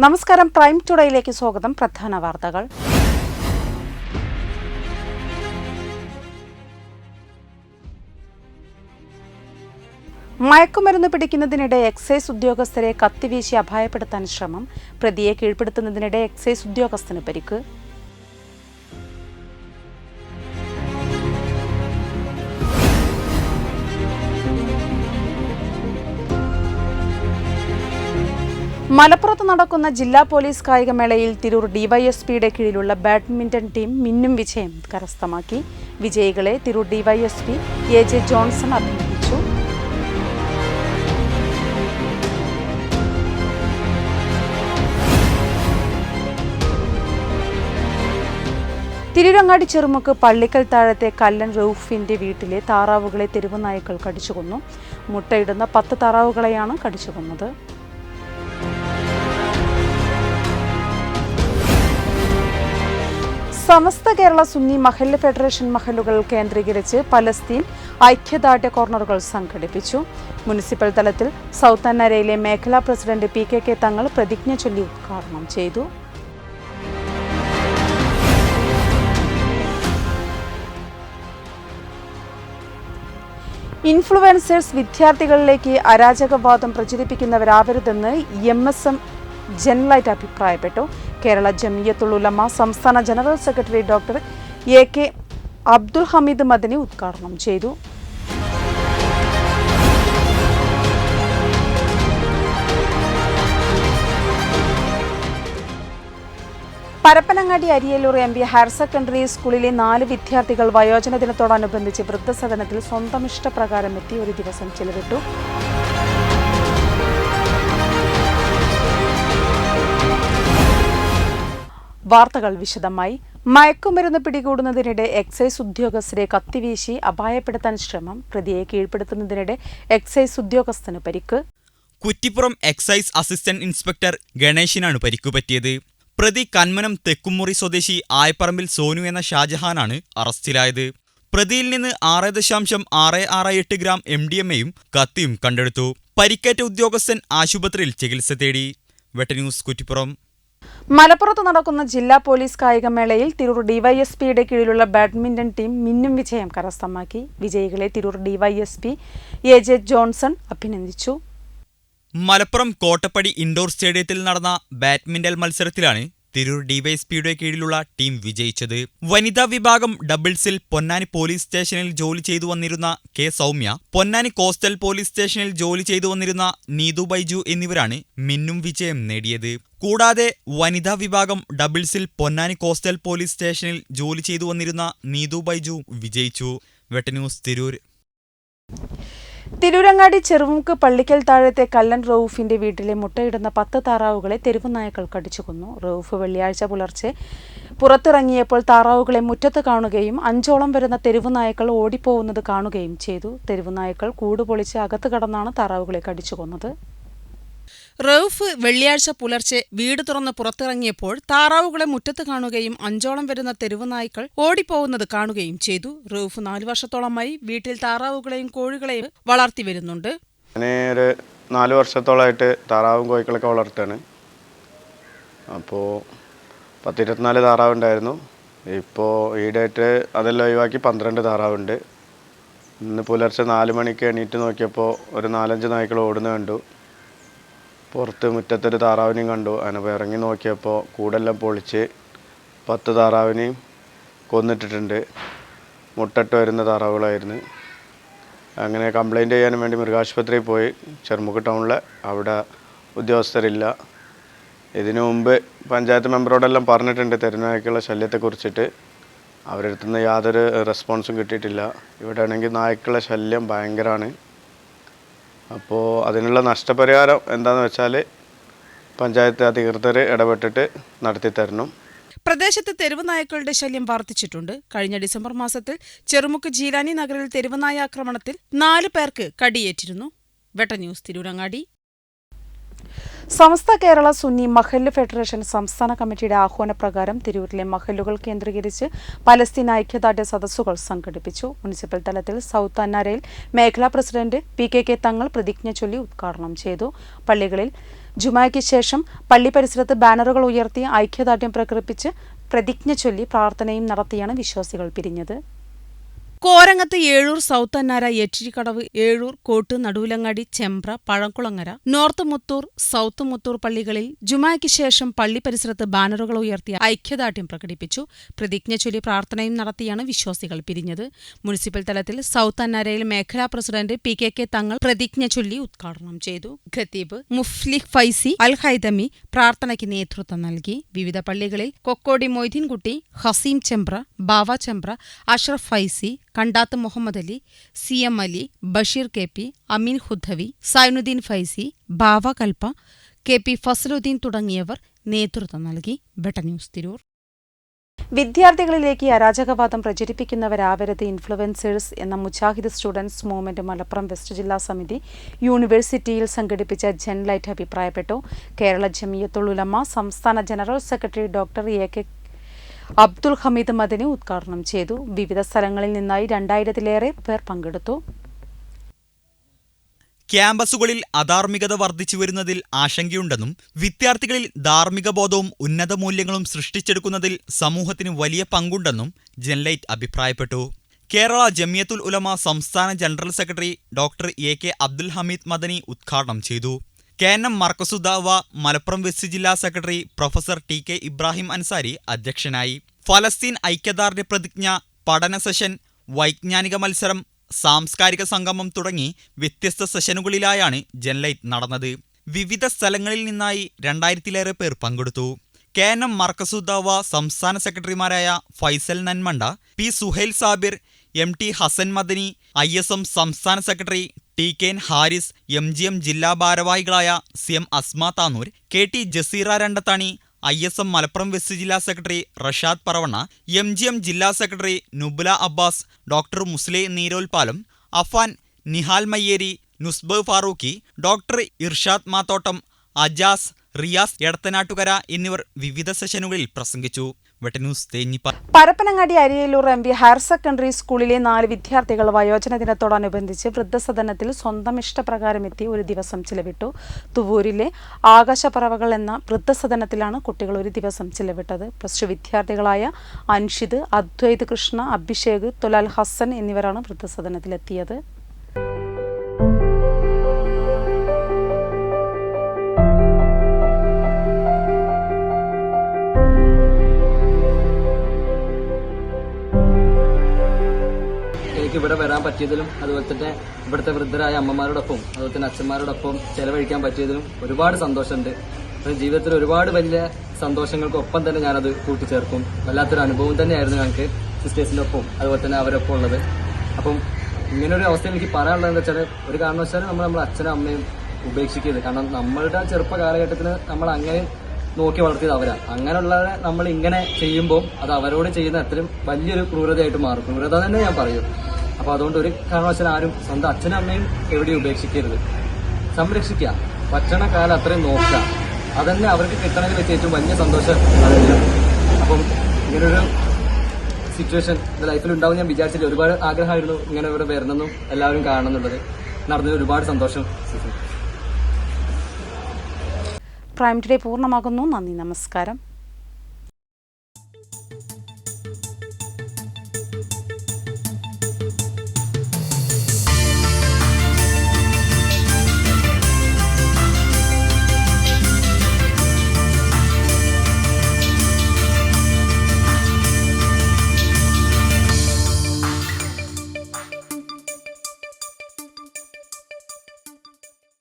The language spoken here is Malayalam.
നമസ്കാരം, പ്രൈം ടുഡേയിലേക്ക് സ്വാഗതം. പ്രധാന വാർത്തകൾ. മയക്കുമരുന്ന് പിടിക്കുന്നതിനിടെ എക്സൈസ് ഉദ്യോഗസ്ഥരെ കത്തിവീശി അപായപ്പെടുത്താൻ ശ്രമം. പ്രതിയെ കീഴ്പ്പെടുത്തുന്നതിനിടെ എക്സൈസ് ഉദ്യോഗസ്ഥന് പരിക്ക്. മലപ്പുറത്ത് നടക്കുന്ന ജില്ലാ പോലീസ് കായികമേളയിൽ തിരൂർ ഡിവൈഎസ്പിയുടെ കീഴിലുള്ള ബാഡ്മിന്റൺ ടീം മിന്നും വിജയം കരസ്ഥമാക്കി. വിജയികളെ തിരൂർ ഡിവൈഎസ്പി AJ ജോൺസൺ അഭിനന്ദിച്ചു. തിരൂരങ്ങാടി ചെറുമുക്ക് പള്ളിക്കൽ താഴത്തെ കല്ലൻ റൌഫിന്റെ വീട്ടിലെ താറാവുകളെ തെരുവുനായ്ക്കൾ കടിച്ചുകൊന്നു. മുട്ടയിടുന്ന 10 താറാവുകളെയാണ് കടിച്ചുകൊന്നത്. സമസ്ത കേരള സുന്നി മഹല്ല് ഫെഡറേഷൻ മഹല്ലുകൾ കേന്ദ്രീകരിച്ച് പലസ്തീൻ ഐക്യദാർഢ്യ കോർണറുകൾ സംഘടിപ്പിച്ചു. മുനിസിപ്പൽ തലത്തിൽ സൗത്ത് അന്നരയിലെ മേഖലാ പ്രസിഡന്റ് PKK തങ്ങൾ പ്രതിജ്ഞ ചൊല്ലി ഉദ്ഘാടനം ചെയ്തു. ഇൻഫ്ലുവൻസേഴ്സ് വിദ്യാർത്ഥികളിലേക്ക് അരാജകവാദം പ്രചരിപ്പിക്കുന്നവരാവരുതെന്ന് MSM ജനറലായിട്ട് അഭിപ്രായപ്പെട്ടു. കേരള ജമിയത്തുൽ ഉലമ സംസ്ഥാന general secretary doctor AK Abdul Hameed Madani ഉദ്ഘാടനം ചെയ്തു. Parappanangadi Ariyallur MV higher secondary സ്കൂളിലെ 4 വിദ്യാർത്ഥികൾ വയോജന ദിനത്തോടനുബന്ധിച്ച് വൃദ്ധസദനത്തിൽ സ്വന്തം ഇഷ്ടപ്രകാരം എത്തി ഒരു ദിവസം ചെലവിട്ടു. വാർത്തകൾ വിശദമായി. മയക്കുമരുന്ന് പിടികൂടുന്നതിനിടെ എക്സൈസ് ഉദ്യോഗസ്ഥരെ കത്തിവീശി അപായപ്പെടുത്താൻ ശ്രമം. പ്രതിയെ കീഴ്പ്പെടുത്തുന്നതിനിടെ എക്സൈസ് ഉദ്യോഗസ്ഥന് പരിക്ക്. കുറ്റിപ്പുറം എക്സൈസ് അസിസ്റ്റന്റ് ഇൻസ്പെക്ടർ ഗണേശിനാണ് പരിക്കുപറ്റിയത്. പ്രതി കന്മനം തെക്കുമുറി സ്വദേശി ആയപ്പറമ്പിൽ സോനു എന്ന ഷാജഹാനാണ് അറസ്റ്റിലായത്. പ്രതിയിൽ നിന്ന് 6.668 ഗ്രാം MDMAയും കത്തിയും കണ്ടെടുത്തു. പരിക്കേറ്റ ഉദ്യോഗസ്ഥൻ ആശുപത്രിയിൽ ചികിത്സ തേടി. വെട്ടന്യൂസ് കുറ്റിപ്പുറം. മലപ്പുറത്ത് നടക്കുന്ന ജില്ലാ പോലീസ് കായികമേളയിൽ തിരൂർ ഡിവൈഎസ്പിയുടെ കീഴിലുള്ള ബാഡ്മിന്റൺ ടീം മിന്നും വിജയം കരസ്ഥമാക്കി. വിജയികളെ തിരൂർ ഡിവൈഎസ്പി AJ ജോൺസൺ അഭിനന്ദിച്ചു. മലപ്പുറം കോട്ടപ്പടി ഇൻഡോർ സ്റ്റേഡിയത്തിൽ നടന്ന ബാഡ്മിന്റൺ മത്സരത്തിലാണ് തിരൂർ ഡിവൈഎസ്പിയുടെ കീഴിലുള്ള ടീം വിജയിച്ചത്. വനിതാ വിഭാഗം ഡബിൾസിൽ പൊന്നാനി പോലീസ് സ്റ്റേഷനിൽ ജോലി ചെയ്തു വന്നിരുന്ന K Soumya, Ponnani coastal police സ്റ്റേഷനിൽ ജോലി ചെയ്തു വന്നിരുന്ന നീതു ബൈജു എന്നിവരാണ് മിന്നും വിജയം നേടിയത്. കൂടാതെ വനിതാ വിഭാഗം ഡബിൾസിൽ പൊന്നാനി കോസ്റ്റൽ പോലീസ് സ്റ്റേഷനിൽ ജോലി ചെയ്തു വന്നിരുന്ന നീതു ബൈജു വിജയിച്ചു. വെട്ടന്യൂസ് തിരൂർ. തിരൂരങ്ങാടി ചെറുമുക്ക് പള്ളിക്കൽ താഴത്തെ കല്ലൻ റൌഫിന്റെ വീട്ടിലെ മുട്ടയിടുന്ന 10 താറാവുകളെ തെരുവുനായ്ക്കൾ കടിച്ചുകൊന്നു. റൌഫ് വെള്ളിയാഴ്ച പുലർച്ചെ പുറത്തിറങ്ങിയപ്പോൾ താറാവുകളെ മുറ്റത്ത് കാണുകയും 5ഓളം വരുന്ന തെരുവുനായ്ക്കൾ ഓടിപ്പോകുന്നത് കാണുകയും ചെയ്തു. തെരുവുനായ്ക്കൾ കൂടുപൊളിച്ച് അകത്ത് കടന്നാണ് താറാവുകളെ കടിച്ചുകൊന്നത്. റൌഫ് വെള്ളിയാഴ്ച പുലർച്ചെ വീട് തുറന്ന് പുറത്തിറങ്ങിയപ്പോൾ താറാവുകളെ മുറ്റത്ത് കാണുകയും 5ഓളം വരുന്ന തെരുവുനായ്ക്കൾ ഓടിപ്പോകുന്നത് കാണുകയും ചെയ്തു. റൌഫ് 4 വർഷത്തോളമായി വീട്ടിൽ താറാവുകളെയും കോഴികളെയും വളർത്തി വരുന്നുണ്ട്. ഒരു 4 വർഷത്തോളമായിട്ട് താറാവും കോഴികളൊക്കെ വളർത്തുകയാണ്. അപ്പോൾ 10-24 താറാവുണ്ടായിരുന്നു. ഇപ്പോൾ ഈടായിട്ട് അതെല്ലാം ഒഴിവാക്കി 12 താറാവുണ്ട്. ഇന്ന് പുലർച്ചെ 4 മണിക്ക് എണീറ്റ് നോക്കിയപ്പോൾ ഒരു 4-5 നായ്ക്കൾ ഓടുന്ന കണ്ടു. പുറത്ത് മുറ്റത്തൊരു താറാവിനെയും കണ്ടു. അതിനെ ഇറങ്ങി നോക്കിയപ്പോൾ കൂടെല്ലാം പൊളിച്ച് 10 താറാവിനെയും കൊന്നിട്ടിട്ടുണ്ട്. മുട്ടട്ട് വരുന്ന താറാവുകളായിരുന്നു. അങ്ങനെ കംപ്ലൈൻറ്റ് ചെയ്യാൻ വേണ്ടി മൃഗാശുപത്രിയിൽ പോയി. ചെറുമുക്ക് ടൗണിൽ അവിടെ ഉദ്യോഗസ്ഥരില്ല. ഇതിനു മുമ്പ് പഞ്ചായത്ത് മെമ്പറോടെല്ലാം പറഞ്ഞിട്ടുണ്ട് തെരുവുനായ്ക്കളുടെ ശല്യത്തെക്കുറിച്ചിട്ട്. അവരുടെ നിന്ന് യാതൊരു റെസ്പോൺസും കിട്ടിയിട്ടില്ല. ഇവിടെ ആണെങ്കിൽ നായ്ക്കളുടെ ശല്യം ഭയങ്കരമാണ്. അപ്പോൾ അതിനുള്ള നഷ്ടപരിഹാരം എന്താണെന്ന് വെച്ചാൽ പഞ്ചായത്ത് അധികൃതർ ഇടപെട്ടിട്ട് നടത്തി തരണം. പ്രദേശത്ത് തെരുവ് നായ്ക്കളുടെ ശല്യം വർദ്ധിച്ചിട്ടുണ്ട്. കഴിഞ്ഞ ഡിസംബർ മാസത്തിൽ ചെറുമുക്ക് ജീലാനി നഗറിൽ തെരുവുനായ ആക്രമണത്തിൽ 4 പേർക്ക് കടിയേറ്റിരുന്നു. വെട്ട ന്യൂസ്, തിരൂരങ്ങാടി. സമസ്ത കേരള സുന്നി മഹല്ല് ഫെഡറേഷൻ സംസ്ഥാന കമ്മിറ്റിയുടെ ആഹ്വാനപ്രകാരം തിരൂരിലെ മഹല്ലുകൾ കേന്ദ്രീകരിച്ച് പലസ്തീൻ ഐക്യദാർഢ്യ സദസ്സുകൾ സംഘടിപ്പിച്ചു. മുനിസിപ്പൽ തലത്തിൽ സൗത്ത് അന്നാരയിൽ മേഖലാ പ്രസിഡന്റ് PKK തങ്ങൾ പ്രതിജ്ഞ ചൊല്ലി ഉദ്ഘാടനം ചെയ്തു. പള്ളികളിൽ ജുമായ്ക്ക് ശേഷം പള്ളി പരിസരത്ത് ബാനറുകൾ ഉയർത്തി ഐക്യദാർഢ്യം പ്രകടിപ്പിച്ച് പ്രതിജ്ഞ ചൊല്ലി പ്രാർത്ഥനയും നടത്തിയാണ് വിശ്വാസികൾ പിരിഞ്ഞത്. Korangath Ezhur, south Annara, Ettirikkadavu, Ezhur, Kott, Naduvilangadi, Chembra, Pazhamkulangara, north Muthur, south Muthur പള്ളികളിൽ ജുമായ്ക്ക് ശേഷം പള്ളി പരിസരത്ത് ബാനറുകൾ ഉയർത്തി ഐക്യദാർഢ്യം പ്രകടിപ്പിച്ചു. പ്രതിജ്ഞ ചൊല്ലി പ്രാർത്ഥനയും നടത്തിയാണ് വിശ്വാസികൾ പിരിഞ്ഞത്. മുനിസിപ്പൽ തലത്തിൽ സൗത്ത് അന്നാരയിൽ മേഖലാ പ്രസിഡന്റ് PKK തങ്ങൾ പ്രതിജ്ഞ ചൊല്ലി ഉദ്ഘാടനം ചെയ്തു. ഖത്തീബ് മുഫ്ലിഹ് ഫൈസി അൽ ഹൈതമി പ്രാർത്ഥനയ്ക്ക് നേതൃത്വം നൽകി. വിവിധ പള്ളികളിൽ കൊക്കോടി മൊയ്തീൻകുട്ടി, ഹസീം ചെമ്പ്ര, ബാവ ചെമ്പ്ര, അഷ്റഫ് ഫൈസി, കണ്ടാത്ത് മുഹമ്മദ് അലി, CM അലി, ബഷീർ KP, അമീൻ ഹുദ്ദവി, സൈനുദ്ദീൻ ഫൈസി, ബാവ കൽപ്പ, KP ഫസലുദ്ദീൻ തുടങ്ങിയവർ നേതൃത്വം നൽകി. വെട്ട ന്യൂസ്, തിരൂർ. വിദ്യാർത്ഥികളിലേക്ക് അരാജകവാദം പ്രചരിപ്പിക്കുന്നവരാവരുത് ഇൻഫ്ലുവൻസേഴ്സ് എന്ന Mujahid students movement Malappuram west ജില്ലാ സമിതി യൂണിവേഴ്സിറ്റിയിൽ സംഘടിപ്പിച്ച ജൻലൈറ്റ് അഭിപ്രായപ്പെട്ടു. കേരള ജമിയത്തുൽ ഉലമ സംസ്ഥാന general secretary doctor AK Abdul Hameed Madani ഉദ്ഘാടനം ചെയ്തു. വിവിധ സ്ഥലങ്ങളിൽ നിന്നായി 2000-ലേറെ പേർ പങ്കെടുത്തു. ക്യാമ്പസുകളിൽ അധാർമികത വർദ്ധിച്ചു വരുന്നതിൽ ആശങ്കയുണ്ടെന്നും വിദ്യാർത്ഥികളിൽ ധാർമ്മിക ബോധവും ഉന്നത മൂല്യങ്ങളും സൃഷ്ടിച്ചെടുക്കുന്നതിൽ സമൂഹത്തിന് വലിയ പങ്കുണ്ടെന്നും ജൻലൈറ്റ് അഭിപ്രായപ്പെട്ടു. കേരള ജമിയത്തുൽ ഉലമ സംസ്ഥാന general secretary doctor AK Abdul Hameed Madani ഉദ്ഘാടനം ചെയ്തു. KNM മർക്കസുദ്ദഅവ മലപ്പുറം വെസ്റ്റ് ജില്ലാ secretary professor TK Ibrahim Ansari അധ്യക്ഷനായി. ഫലസ്തീൻ ഐക്യദാർഢ്യ പ്രതിജ്ഞ, പഠന സെഷൻ, വൈജ്ഞാനിക മത്സരം, സാംസ്കാരിക സംഗമം തുടങ്ങി വ്യത്യസ്ത സെഷനുകളിലായാണ് ജൻലൈറ്റ് നടന്നത്. വിവിധ സ്ഥലങ്ങളിൽ നിന്നായി 2000-ലേറെ പേർ പങ്കെടുത്തു. KNM മർക്കസുദ്ദഅവ സംസ്ഥാന സെക്രട്ടറിമാരായ Faisal Nanmanda, P Suhail Sabir, MT Hasan Madani, ISM സംസ്ഥാന സെക്രട്ടറി TK ഹാരിസ്, MGM ജില്ലാ ഭാരവാഹികളായ CM Asma Tanur, KT Jaseera Randathani, ISM Malappuram west ജില്ലാ സെക്രട്ടറി റഷാദ് പറവണ്ണ, MGM ജില്ലാ സെക്രട്ടറി നുബ്ല അബ്ബാസ്, ഡോക്ടർ മുസ്ലി നീരോൽപാലം, അഫാൻ, നിഹാൽ മയ്യേരി, നുസ്ബ് ഫാറൂഖി, ഡോക്ടർ ഇർഷാദ് മാത്തോട്ടം, അജാസ്, റിയാസ് എടത്തനാട്ടുകര എന്നിവർ വിവിധ സെഷനുകളിൽ പ്രസംഗിച്ചു. വെട്ടന്യൂസ്, Thenhipal. Parappanangadi Ariyallur MV higher secondary സ്കൂളിലെ 4 വിദ്യാർത്ഥികൾ വയോജന ദിനത്തോടനുബന്ധിച്ച് വൃദ്ധസദനത്തിൽ സ്വന്തം ഇഷ്ടപ്രകാരം എത്തി ഒരു ദിവസം ചിലവിട്ടു. തുവൂരിലെ ആകാശപ്പറവകൾ എന്ന വൃദ്ധസദനത്തിലാണ് കുട്ടികൾ ഒരു ദിവസം ചിലവിട്ടത്. +2 വിദ്യാർത്ഥികളായ അൻഷിദ്, അദ്വൈത് കൃഷ്ണ, അഭിഷേക്, തുലാൽ ഹസൻ എന്നിവരാണ് വൃദ്ധസദനത്തിലെത്തിയത്. ഇവിടെ വരാൻ പറ്റിയതിലും അതുപോലെ തന്നെ ഇവിടുത്തെ വൃദ്ധരായ അമ്മമാരോടൊപ്പം അതുപോലെ തന്നെ അച്ഛന്മാരോടൊപ്പം ചെലവഴിക്കാൻ പറ്റിയതിലും ഒരുപാട് സന്തോഷമുണ്ട്. ജീവിതത്തിൽ ഒരുപാട് വലിയ സന്തോഷങ്ങൾക്കൊപ്പം തന്നെ ഞാനത് കൂട്ടിച്ചേർക്കും. വല്ലാത്തൊരു അനുഭവം തന്നെയായിരുന്നു ഞങ്ങൾക്ക് സിസ്റ്റേഴ്സിൻ്റെ ഒപ്പം അതുപോലെ തന്നെ അവരൊപ്പം ഉള്ളത്. അപ്പം ഇങ്ങനൊരു അവസ്ഥയിൽ എനിക്ക് പറയാനുള്ളതെന്ന് വെച്ചാൽ ഒരു കാരണവശാലും നമ്മുടെ അച്ഛനും അമ്മയും ഉപേക്ഷിക്കരുത്. കാരണം നമ്മളുടെ ചെറുപ്പ കാലഘട്ടത്തിന് നമ്മൾ അങ്ങനെ നോക്കി വളർത്തിയത് അവരാണ്. അങ്ങനെയുള്ളവരെ നമ്മൾ ഇങ്ങനെ ചെയ്യുമ്പോൾ അത് അവരോട് ചെയ്യുന്ന അത്രയും വലിയൊരു ക്രൂരതയായിട്ട് മാറും. ക്രൂരത തന്നെ ഞാൻ പറയും. അപ്പോൾ അതുകൊണ്ട് ഒരു കാരണവശാലും ആരും സ്വന്തം അച്ഛനും അമ്മയും എവിടെയും ഉപേക്ഷിക്കരുത്. സംരക്ഷിക്കുക, പറ്റണ കാലം അത്രയും നോക്കുക. അതന്നെ അവർക്ക് കിട്ടണമെങ്കിൽ വെച്ച് ഏറ്റവും വലിയ സന്തോഷം അതല്ല. അപ്പം ഇങ്ങനൊരു സിറ്റുവേഷൻ എൻ്റെ ലൈഫിൽ ഉണ്ടാവും ഞാൻ വിചാരിച്ചില്ല. ഒരുപാട് ആഗ്രഹമായിരുന്നു ഇങ്ങനെ ഇവിടെ വരണമെന്നും എല്ലാവരും കാണണം എന്നുള്ളത്. നടന്നതിൽ ഒരുപാട് സന്തോഷം. പ്രൈം ടുഡേ പൂർണ്ണമാകുന്നു. നന്ദി, നമസ്കാരം.